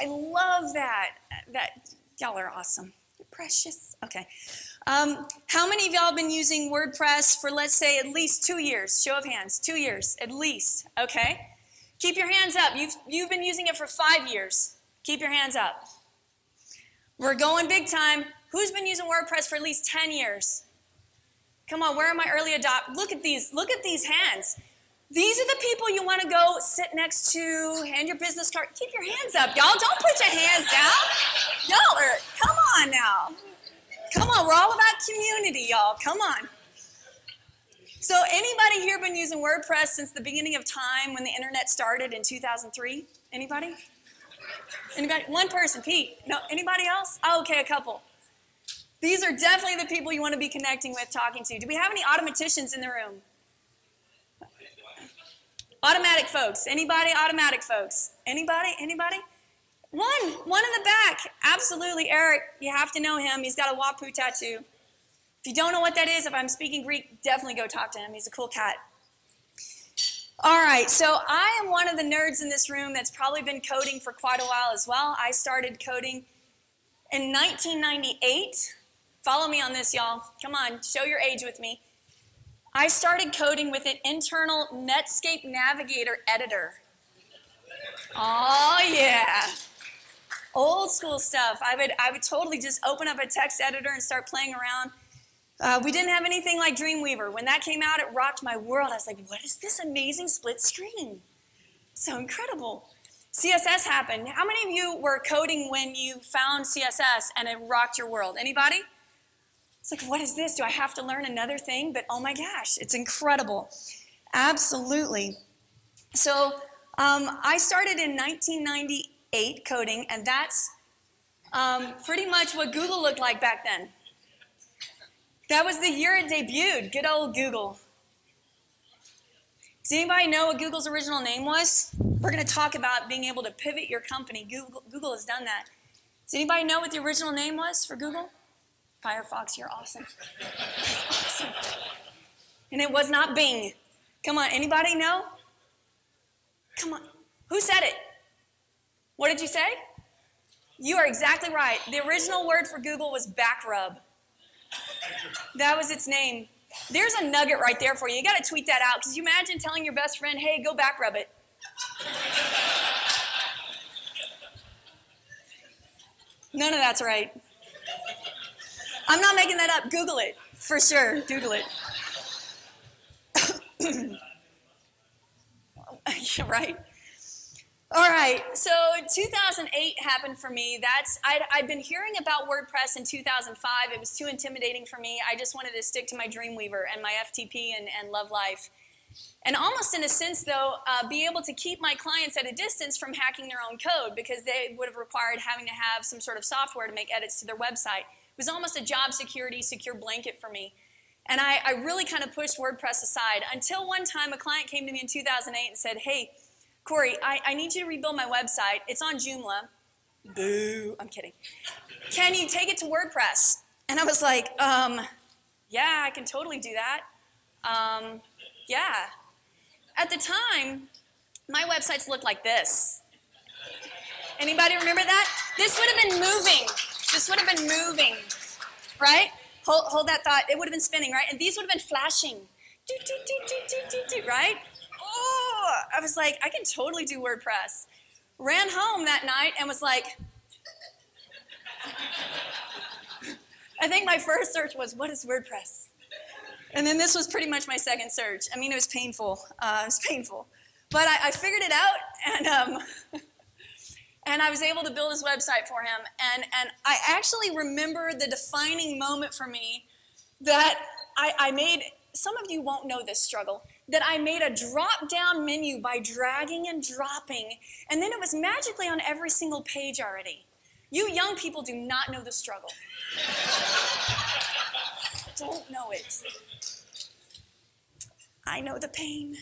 I love that. Y'all are awesome. You're precious. Okay. How many of y'all have been using WordPress for, let's say, at least 2 years? Show of hands. 2 years, at least. Okay. Keep your hands up. You've been using it for 5 years. Keep your hands up. We're going big time. Who's been using WordPress for at least 10 years? Come on, where are my early adopters? Look at these hands. These are the people you want to go sit next to, hand your business card. Keep your hands up, y'all. Don't put your hands down. Y'all are, come on now. Come on, we're all about community, y'all. Come on. So anybody here been using WordPress since the beginning of time when the internet started in 2003? Anybody? Anybody? One person, Pete. No, anybody else? Oh, okay, a couple. These are definitely the people you want to be connecting with, talking to. Do we have any automaticians in the room? Automatic folks. Anybody? Automatic folks. Anybody? Anybody? One in the back. Absolutely, Eric. You have to know him. He's got a Wapu tattoo. If you don't know what that is, if I'm speaking Greek, definitely go talk to him. He's a cool cat. All right, so I am one of the nerds in this room that's probably been coding for quite a while as well. I started coding in 1998. Follow me on this, y'all. Come on, show your age with me. I started coding with an internal Netscape Navigator editor. Oh, yeah. Old school stuff. I would totally just open up a text editor and start playing around. We didn't have anything like Dreamweaver. When that came out, it rocked my world. I was like, what is this amazing split screen? So incredible. CSS happened. How many of you were coding when you found CSS and it rocked your world? Anybody? It's like, what is this? Do I have to learn another thing? But oh my gosh, it's incredible. Absolutely. So I started in 1998 coding, and that's pretty much what Google looked like back then. That was the year it debuted. Good old Google. Does anybody know what Google's original name was? We're going to talk about being able to pivot your company. Google has done that. Does anybody know what the original name was for Google? Firefox, you're awesome. That's awesome. And it was not Bing. Come on, anybody know? Come on. Who said it? What did you say? You are exactly right. The original word for Google was back rub. That was its name. There's a nugget right there for you. You got to tweet that out, because you imagine telling your best friend, hey, go back rub it. None of that's right. I'm not making that up. Google it. For sure. Google it. You're right. All right. So 2008 happened for me. I'd been hearing about WordPress in 2005. It was too intimidating for me. I just wanted to stick to my Dreamweaver and my FTP and love life. And almost in a sense, though, be able to keep my clients at a distance from hacking their own code, because they would have required having to have some sort of software to make edits to their website. It was almost a job security, secure blanket for me. And I really kind of pushed WordPress aside until one time a client came to me in 2008 and said, hey, Kori, I need you to rebuild my website. It's on Joomla. Boo, I'm kidding. Can you take it to WordPress? And I was like, yeah, I can totally do that. Yeah. At the time, my websites looked like this. Anybody remember that? This would have been moving. This would have been moving, right? Hold that thought. It would have been spinning, right? And these would have been flashing, right? Oh, I was like, I can totally do WordPress. Ran home that night and was like, I think my first search was, what is WordPress? And then this was pretty much my second search. I mean, it was painful. It was painful. But I figured it out, and I was able to build his website for him. And I actually remember the defining moment for me that I made, some of you won't know this struggle, that I made a drop-down menu by dragging and dropping, and then it was magically on every single page already. You young people do not know the struggle. Don't know it. I know the pain.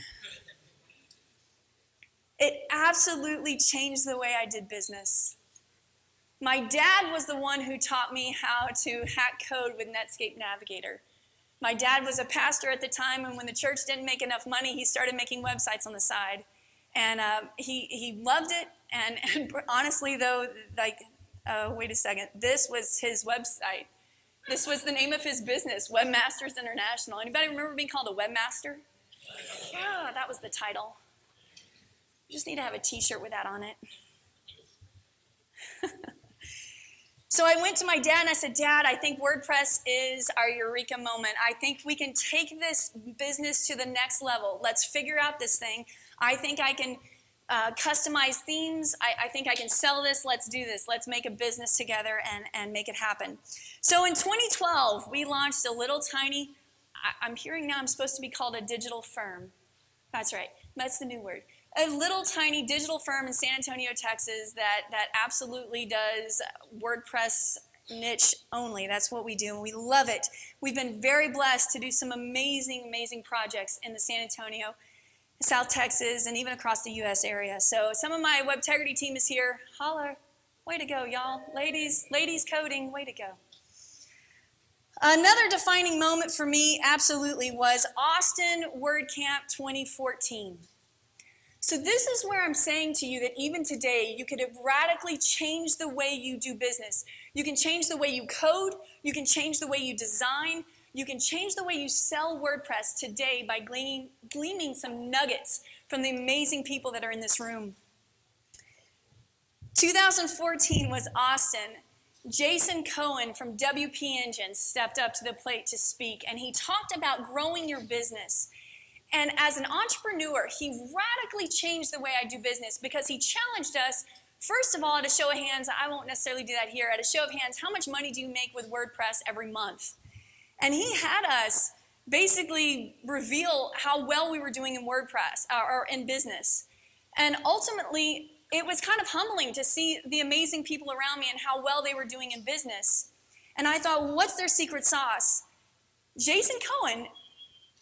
It absolutely changed the way I did business. My dad was the one who taught me how to hack code with Netscape Navigator. My dad was a pastor at the time, and when the church didn't make enough money, he started making websites on the side. And he loved it, And honestly, though, like, wait a second, this was his website. This was the name of his business, Webmasters International. Anybody remember being called a webmaster? Yeah, that was the title. You just need to have a t-shirt with that on it. So I went to my dad and I said, Dad, I think WordPress is our eureka moment. I think we can take this business to the next level. Let's figure out this thing. I think I can customize themes. I think I can sell this. Let's do this. Let's make a business together and make it happen. So in 2012, we launched a little tiny, I'm hearing now I'm supposed to be called a digital firm. That's right. That's the new word. A little tiny digital firm in San Antonio, Texas that absolutely does WordPress niche only. That's what we do, and we love it. We've been very blessed to do some amazing, amazing projects in the San Antonio, South Texas, and even across the U.S. area. So some of my Webtegrity team is here. Holler. Way to go, y'all. Ladies coding, way to go. Another defining moment for me absolutely was Austin WordCamp 2014. So this is where I'm saying to you that even today, you could have radically changed the way you do business. You can change the way you code. You can change the way you design. You can change the way you sell WordPress today by gleaning some nuggets from the amazing people that are in this room. 2014 was Austin. Jason Cohen from WP Engine stepped up to the plate to speak, and he talked about growing your business. And as an entrepreneur, he radically changed the way I do business because he challenged us, first of all, at a show of hands. I won't necessarily do that here. At a show of hands, how much money do you make with WordPress every month? And he had us basically reveal how well we were doing in WordPress or in business. And ultimately, it was kind of humbling to see the amazing people around me and how well they were doing in business. And I thought, what's their secret sauce? Jason Cohen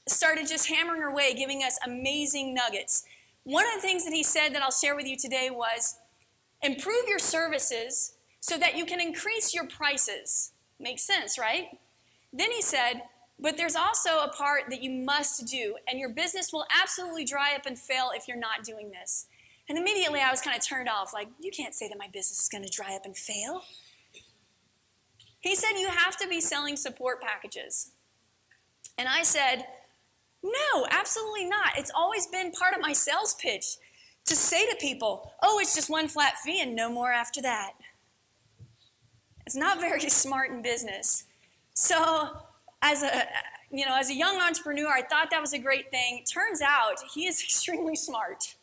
started just hammering away, giving us amazing nuggets. One of the things that he said that I'll share with you today was, improve your services so that you can increase your prices. Makes sense, right? Then he said, but there's also a part that you must do, and your business will absolutely dry up and fail if you're not doing this. And immediately I was kind of turned off, like, you can't say that my business is going to dry up and fail. He said, you have to be selling support packages. And I said, no, absolutely not. It's always been part of my sales pitch to say to people, oh, it's just one flat fee and no more after that. It's not very smart in business. So as a young entrepreneur, I thought that was a great thing. Turns out he is extremely smart.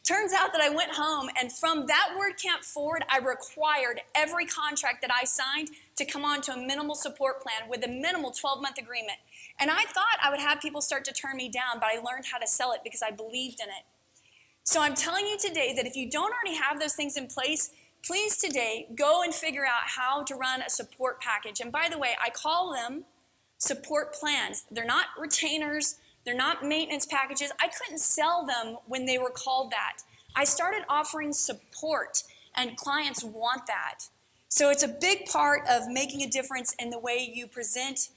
Turns out that I went home, and from that WordCamp forward, I required every contract that I signed to come on to a minimal support plan with a minimal 12-month agreement. And I thought I would have people start to turn me down, but I learned how to sell it because I believed in it. So I'm telling you today that if you don't already have those things in place, please today go and figure out how to run a support package. And by the way, I call them support plans. They're not retainers. They're not maintenance packages. I couldn't sell them when they were called that. I started offering support, and clients want that. So it's a big part of making a difference in the way you present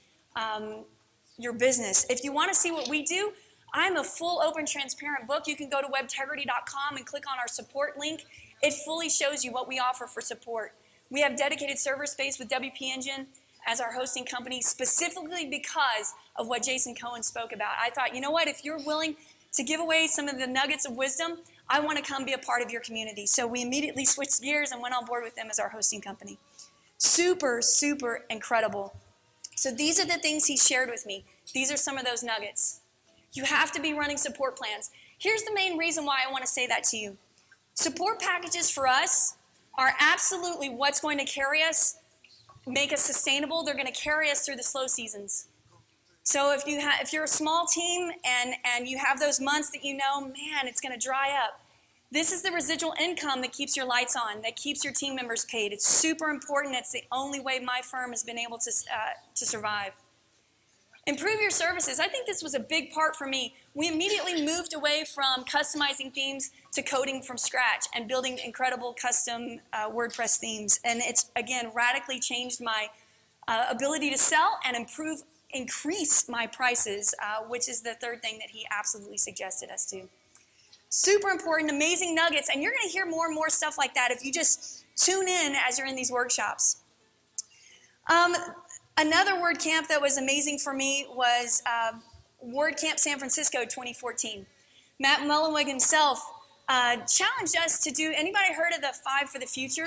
your business. If you want to see what we do, I'm a full, open, transparent book. You can go to webtegrity.com and click on our support link. It fully shows you what we offer for support. We have dedicated server space with WP Engine as our hosting company, specifically because of what Jason Cohen spoke about. I thought, you know what, if you're willing to give away some of the nuggets of wisdom, I want to come be a part of your community. So we immediately switched gears and went on board with them as our hosting company. Super, super incredible. So these are the things he shared with me. These are some of those nuggets. You have to be running support plans. Here's the main reason why I want to say that to you. Support packages for us are absolutely what's going to carry us, make us sustainable. They're going to carry us through the slow seasons. So if you're a small team and you have those months that you know, man, it's going to dry up, this is the residual income that keeps your lights on, that keeps your team members paid. It's super important. It's the only way my firm has been able to survive. Improve your services. I think this was a big part for me. We immediately moved away from customizing themes to coding from scratch and building incredible custom WordPress themes. And it's, again, radically changed my ability to sell and increase my prices, which is the third thing that he absolutely suggested us to. Super important, amazing nuggets, and you're going to hear more and more stuff like that if you just tune in as you're in these workshops. Another WordCamp that was amazing for me was WordCamp San Francisco 2014. Matt Mullenweg himself challenged us to do, anybody heard of the 5 for the Future?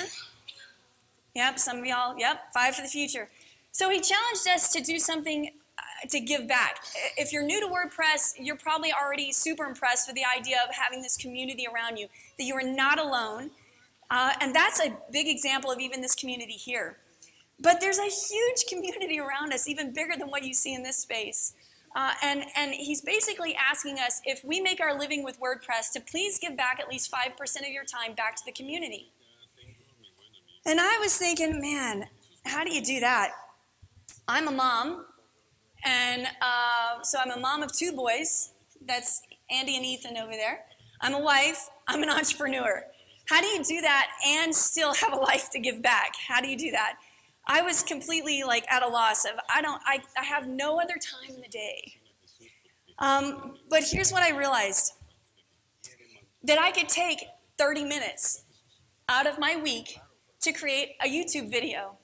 Yep, some of y'all, yep, 5 for the Future. So he challenged us to do something to give back. If you're new to WordPress, you're probably already super impressed with the idea of having this community around you, that you are not alone. And that's a big example of even this community here. But there's a huge community around us, even bigger than what you see in this space. And he's basically asking us, if we make our living with WordPress, to please give back at least 5% of your time back to the community. And I was thinking, man, how do you do that? I'm a mom, and so I'm a mom of 2 boys. That's Andy and Ethan over there. I'm a wife. I'm an entrepreneur. How do you do that and still have a life to give back? How do you do that? I was completely like at a loss of, I have no other time in the day. But here's what I realized. That I could take 30 minutes out of my week to create a YouTube video.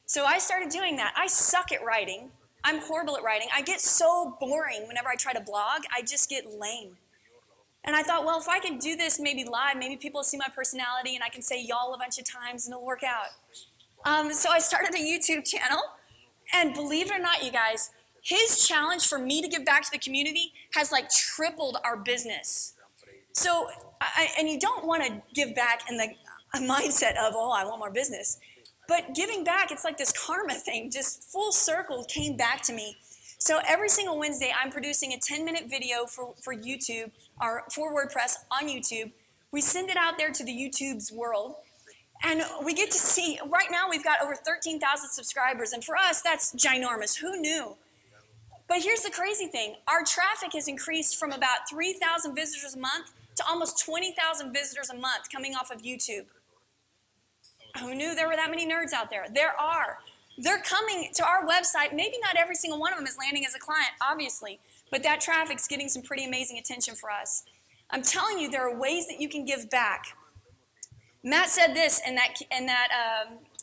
So I started doing that. I suck at writing. I'm horrible at writing. I get so boring whenever I try to blog. I just get lame. And I thought, well, if I can do this maybe live, maybe people will see my personality and I can say y'all a bunch of times and it'll work out. So I started a YouTube channel, and believe it or not, you guys, his challenge for me to give back to the community has like tripled our business. So, and you don't want to give back in the mindset of, oh, I want more business. But giving back, it's like this karma thing, just full circle came back to me. So every single Wednesday, I'm producing a 10-minute video for YouTube, or for WordPress on YouTube. We send it out there to the YouTube's world. And we get to see, right now we've got over 13,000 subscribers, and for us, that's ginormous. Who knew? But here's the crazy thing. Our traffic has increased from about 3,000 visitors a month to almost 20,000 visitors a month coming off of YouTube. Who knew there were that many nerds out there? There are. They're coming to our website. Maybe not every single one of them is landing as a client, obviously, but that traffic's getting some pretty amazing attention for us. I'm telling you, there are ways that you can give back. Matt said this in that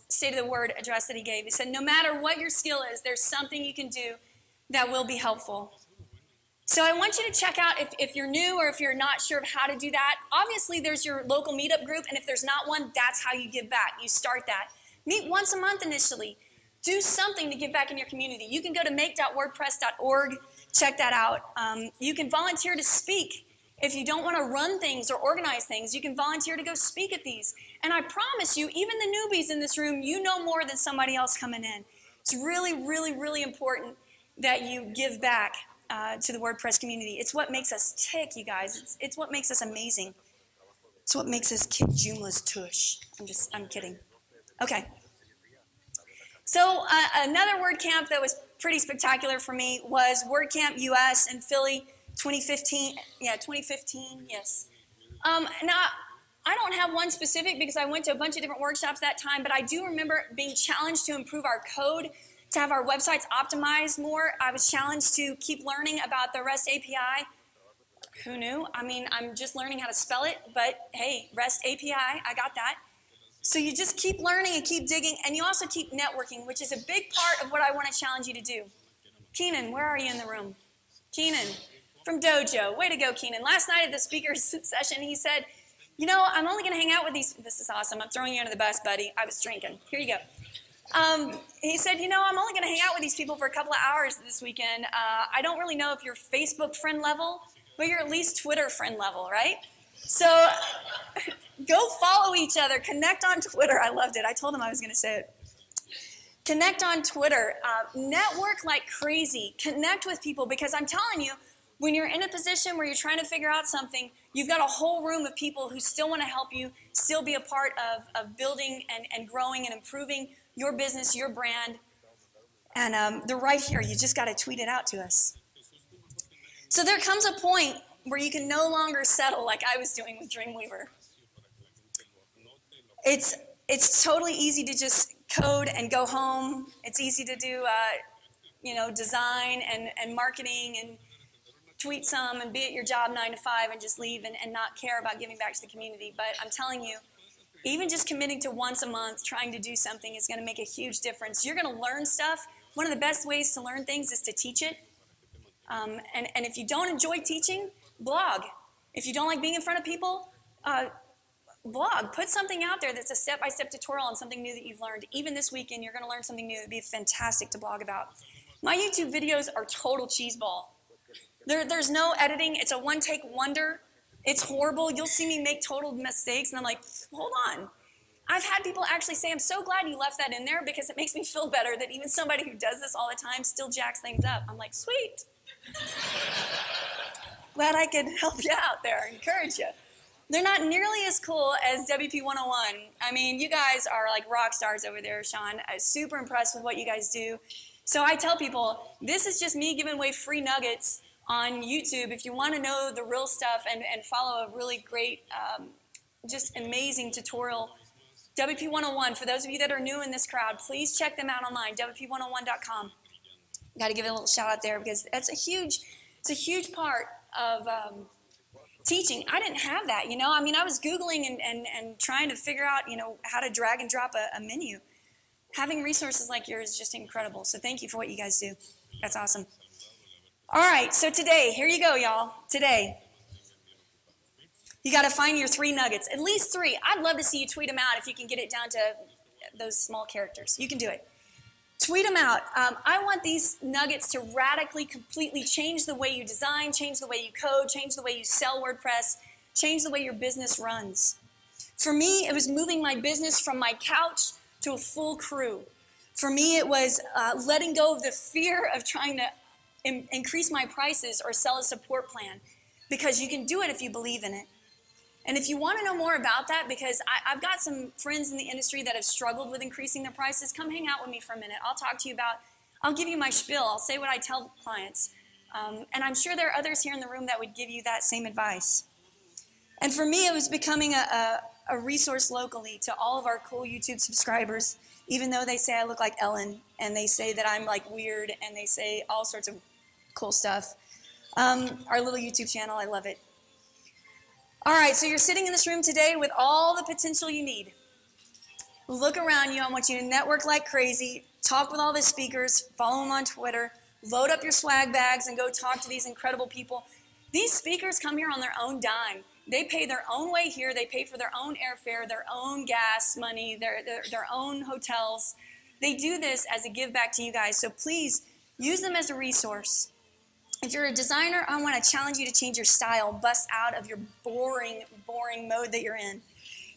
State of the Word address that he gave. He said, no matter what your skill is, there's something you can do that will be helpful. So I want you to check out, if you're new or if you're not sure of how to do that, obviously there's your local meetup group, and if there's not one, that's how you give back. You start that. Meet once a month initially. Do something to give back in your community. You can go to make.wordpress.org, check that out. You can volunteer to speak. If you don't want to run things or organize things, you can volunteer to go speak at these. And I promise you, even the newbies in this room, you know more than somebody else coming in. It's really, really, really important that you give back to the WordPress community. It's what makes us tick, you guys. It's what makes us amazing. It's what makes us kick Joomla's tush. I'm kidding. Okay. So another WordCamp that was pretty spectacular for me was WordCamp US in Philly. 2015, yeah, 2015, yes. Now, I don't have one specific because I went to a bunch of different workshops that time, but I do remember being challenged to improve our code, to have our websites optimized more. I was challenged to keep learning about the REST API. Who knew? I mean, I'm just learning how to spell it, but hey, REST API, I got that. So you just keep learning and keep digging, and you also keep networking, which is a big part of what I want to challenge you to do. Keenan, where are you in the room? Keenan. From Dojo. Way to go, Keenan. Last night at the speaker's session, he said, you know, I'm only going to hang out with these. This is awesome. I'm throwing you under the bus, buddy. I was drinking. Here you go. He said, you know, I'm only going to hang out with these people for a couple of hours this weekend. I don't really know if you're Facebook friend level, but you're at least Twitter friend level, right? So go follow each other. Connect on Twitter. I loved it. I told him I was going to say it. Connect on Twitter. Network like crazy. Connect with people, because I'm telling you, when you're in a position where you're trying to figure out something, you've got a whole room of people who still want to help you, still be a part of building and growing and improving your business, your brand. And they're right here. You just got to tweet it out to us. So there comes a point where you can no longer settle like I was doing with Dreamweaver. It's totally easy to just code and go home. It's easy to do, design and marketing and tweet some and be at your job 9 to 5 and just leave and not care about giving back to the community. But I'm telling you, even just committing to once a month, trying to do something is going to make a huge difference. You're going to learn stuff. One of the best ways to learn things is to teach it. And if you don't enjoy teaching, blog. If you don't like being in front of people, blog. Put something out there that's a step-by-step tutorial on something new that you've learned. Even this weekend, you're going to learn something new that would be fantastic to blog about. My YouTube videos are total cheeseball. There's no editing. It's a one-take wonder. It's horrible. You'll see me make total mistakes, and I'm like, hold on. I've had people actually say, I'm so glad you left that in there because it makes me feel better that even somebody who does this all the time still jacks things up. I'm like, sweet. Glad I could help you out there, encourage you. They're not nearly as cool as WP 101. I mean, you guys are like rock stars over there, Sean. I'm super impressed with what you guys do. So I tell people, this is just me giving away free nuggets on YouTube. If you want to know the real stuff and follow a really great, just amazing tutorial, WP 101, for those of you that are new in this crowd, please check them out online, WP101.com. Got to give it a little shout out there because it's a huge part of teaching. I didn't have that, you know. I mean, I was Googling and trying to figure out, you know, how to drag and drop a menu. Having resources like yours is just incredible. So thank you for what you guys do. That's awesome. All right, so today, here you go, y'all. Today, you got to find your 3 nuggets, at least 3. I'd love to see you tweet them out if you can get it down to those small characters. You can do it. Tweet them out. I want these nuggets to radically, completely change the way you design, change the way you code, change the way you sell WordPress, change the way your business runs. For me, it was moving my business from my couch to a full crew. For me, it was letting go of the fear of trying to increase my prices or sell a support plan, because you can do it if you believe in it. And if you want to know more about that, because I've got some friends in the industry that have struggled with increasing their prices, come hang out with me for a minute. I'll talk to you about, I'll give you my spiel. I'll say what I tell clients. And I'm sure there are others here in the room that would give you that same advice. And for me, it was becoming a resource locally to all of our cool YouTube subscribers, even though they say I look like Ellen, and they say that I'm like weird, and they say all sorts of cool stuff. Our little YouTube channel, I love it. All right, so you're sitting in this room today with all the potential you need. Look around you. I want you to network like crazy, talk with all the speakers, follow them on Twitter, load up your swag bags and go talk to these incredible people. These speakers come here on their own dime. They pay their own way here. They pay for their own airfare, their own gas money, their own hotels. They do this as a give back to you guys, so please use them as a resource. If you're a designer, I want to challenge you to change your style, bust out of your boring mode that you're in.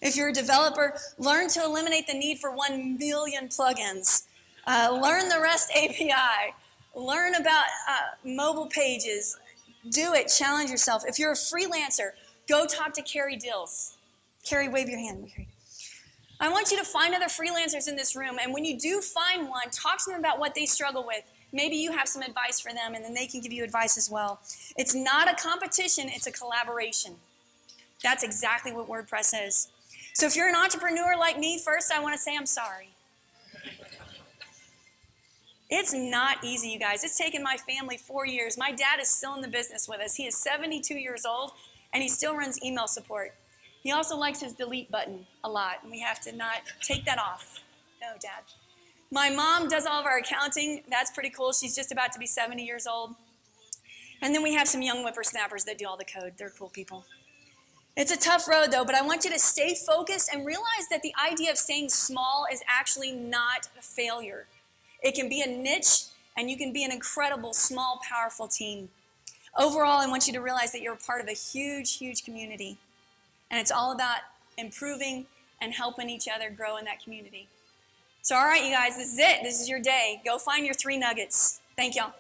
If you're a developer, learn to eliminate the need for 1 million plugins. Learn the REST API. Learn about mobile pages. Do it. Challenge yourself. If you're a freelancer, go talk to Carrie Dills. Carrie, wave your hand. I want you to find other freelancers in this room, and when you do find one, talk to them about what they struggle with. Maybe you have some advice for them, and then they can give you advice as well. It's not a competition, it's a collaboration. That's exactly what WordPress is. So if you're an entrepreneur like me, first I want to say I'm sorry. It's not easy, you guys. It's taken my family 4 years. My dad is still in the business with us. He is 72 years old, and he still runs email support. He also likes his delete button a lot, and we have to not take that off. No, Dad. My mom does all of our accounting. That's pretty cool. She's just about to be 70 years old. And then we have some young whippersnappers that do all the code. They're cool people. It's a tough road, though, but I want you to stay focused and realize that the idea of staying small is actually not a failure. It can be a niche, and you can be an incredible, small, powerful team. Overall, I want you to realize that you're a part of a huge, huge community. And it's all about improving and helping each other grow in that community. So all right, you guys, this is it. This is your day. Go find your 3 nuggets. Thank y'all.